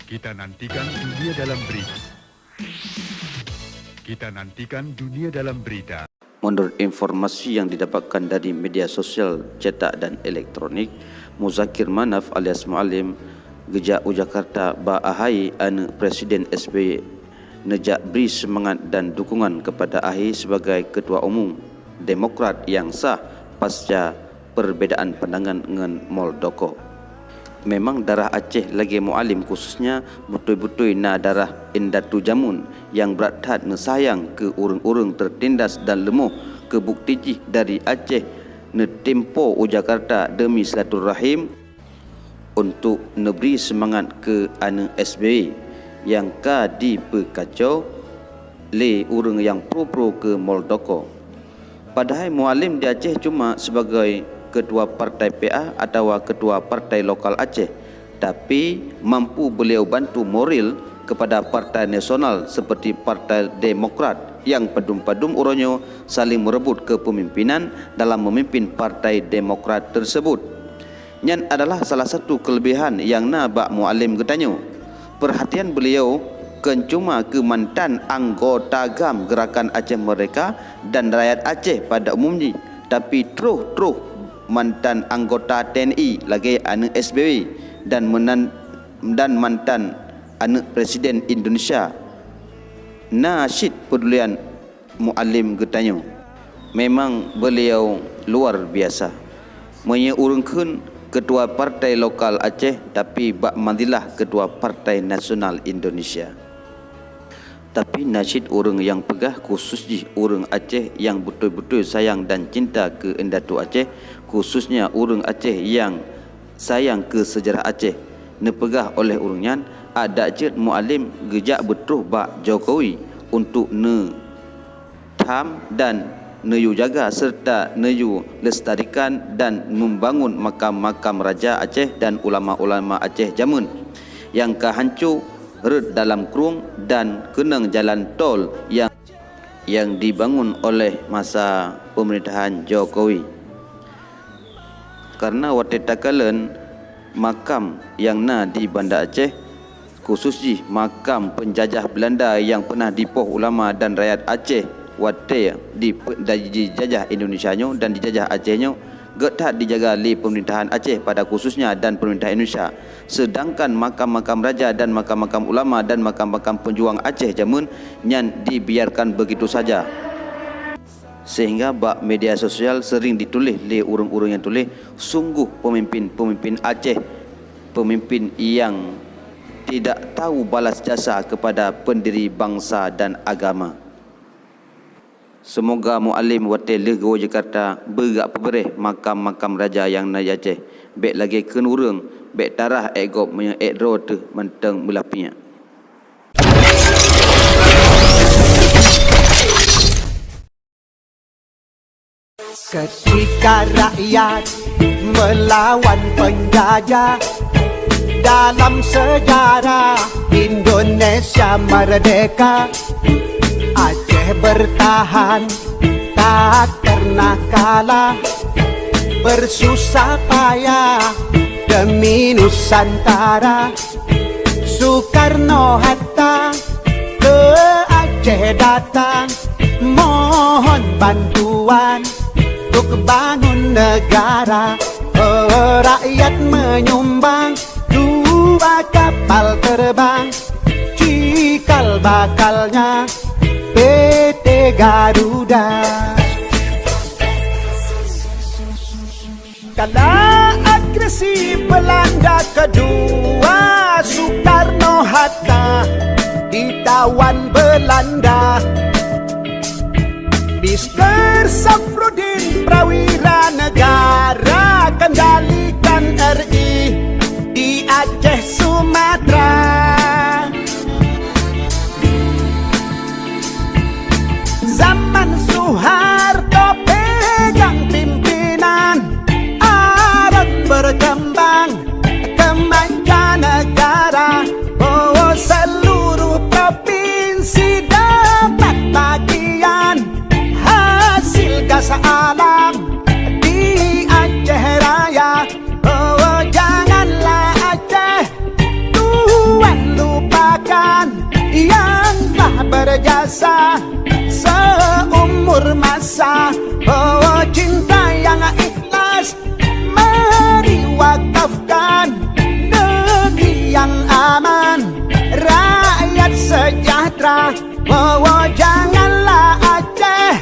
Kita nantikan dunia dalam berita. Kita nantikan dunia dalam berita. Menurut informasi yang didapatkan dari media sosial cetak dan elektronik, Muzakir Manaf alias Mualim Gejak Jakarta ba ahai anu Presiden SBY nejak beri semangat dan dukungan kepada AHY sebagai Ketua Umum Demokrat yang sah pasca perbedaan pandangan dengan Muldoko. Memang darah Aceh lagi Mualim khususnya betul-betul na darah Indatu Jamun yang berat hat sayang ke urang-urang tertindas dan lemuh ke bukti dari Aceh ne tempo Jakarta demi silaturahim untuk neberi semangat ke anu SBY yang ka dipekacau le urang yang pro-pro ke Muldoko. Padahal Mualim di Aceh cuma sebagai ketua partai PA atau ketua partai lokal Aceh, tapi mampu beliau bantu moral kepada partai nasional seperti Partai Demokrat yang padum-padum uronyo saling merebut kepemimpinan dalam memimpin Partai Demokrat tersebut. Nyan adalah salah satu kelebihan yang Bak Mualim getanyo. Perhatian beliau cuma ke mantan anggota GAM Gerakan Aceh Merdeka dan rakyat Aceh pada umumnya, tapi terus mantan anggota TNI lagi anu SBY dan mantan anu Presiden Indonesia. Nasyid pedulian Mualim getanyo. Memang beliau luar biasa. Menyeurungkeun ketua partai lokal Aceh tapi bak mandilah ketua Partai Nasional Indonesia. Tapi nasyid orang yang pegah khususnya orang Aceh yang betul-betul sayang dan cinta ke Indatu Aceh, khususnya orang Aceh yang sayang ke sejarah Aceh, nepegah oleh orangnya ada jet Mualim gejak betul bak Jokowi untuk tham dan neyu jaga serta neyu lestarikan dan membangun makam-makam Raja Aceh dan ulama-ulama Aceh zaman yang kehancur red dalam kurung dan kenang jalan tol yang dibangun oleh masa pemerintahan Jokowi. Karena waktu takalen makam yang di Banda Aceh, khususnya makam penjajah Belanda yang pernah dipoh ulama dan rakyat Aceh waktu dijajah Indonesianyo dan dijajah Acehnya, getak dijaga oleh pemerintahan Aceh pada khususnya dan pemerintah Indonesia. Sedangkan makam-makam raja dan makam-makam ulama dan makam-makam penjuang Aceh zaman nyan dibiarkan begitu saja. Sehingga bak media sosial sering ditulis oleh urang-urang yang tulis, sungguh pemimpin-pemimpin Aceh, pemimpin yang tidak tahu balas jasa kepada pendiri bangsa dan agama. Semoga Mualim wate lego Jakarta berak pebereh makam-makam raja yang na Aceh. Bek lagi kenurung, bek tarah egop menyang ekro tu menteng melapinya. Ketika rakyat melawan penjajah dalam sejarah Indonesia merdeka, Aceh bertahan tak pernah kalah, bersusah payah demi Nusantara. Soekarno-Hatta ke Aceh datang, mohon bantuan untuk bangun negara. Rakyat menyumbang 2 kapal terbang, cikal bakalnya PT Garuda. Kala agresi Belanda kedua, Soekarno-Hatta ditawan Belanda. Mr. Safrudin Prawira negara kendalikan RI di Aceh Sumatera. Zaman Soeharto pegang pimpinan, Arab berkembang ke mancanegara. Oh, seluruh provinsi dapat bagian hasil gas alam di Aceh Raya. berjasa. Oh, cinta yang ikhlas mari wakafkan. Negeri yang aman, rakyat sejahtera. Oh, janganlah Aceh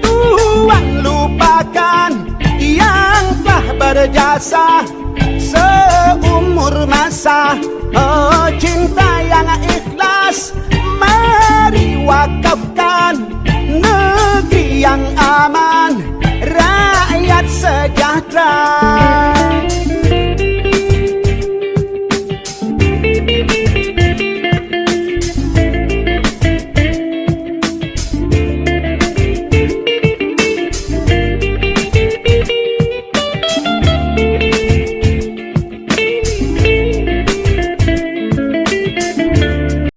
tuang lupakan yang telah berjasa seumur masa. Oh, cinta yang ikhlas mari wakafkan. Negeri yang aman, rakyat sejahtera.